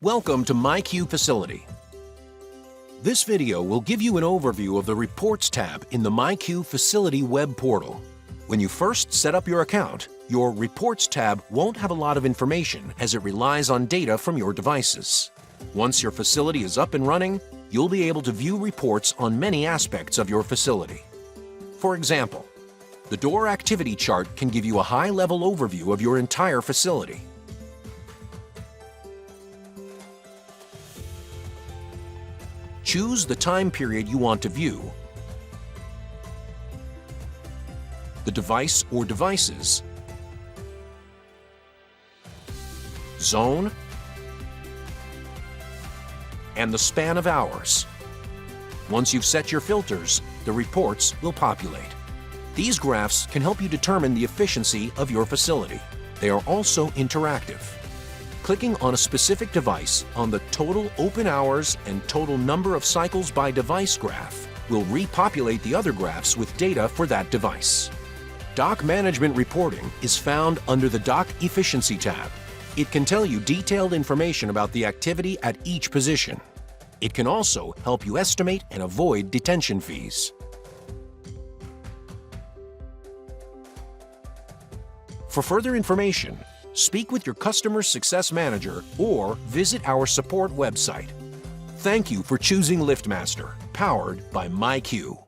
Welcome to myQ facility. This video will give you an overview of the Reports tab in the myQ facility web portal. When you first set up your account, your Reports tab won't have a lot of information as it relies on data from your devices. Once your facility is up and running, you'll be able to view reports on many aspects of your facility. For example, the door activity chart can give you a high-level overview of your entire facility. Choose the time period you want to view, the device or devices, zone, and the span of hours. Once you've set your filters, the reports will populate. These graphs can help you determine the efficiency of your facility. They are also interactive. Clicking on a specific device on the total open hours and total number of cycles by device graph will repopulate the other graphs with data for that device. Dock Management Reporting is found under the Dock Efficiency tab. It can tell you detailed information about the activity at each position. It can also help you estimate and avoid detention fees. For further information, speak with your Customer Success Manager or visit our support website. Thank you for choosing LiftMaster, powered by myQ.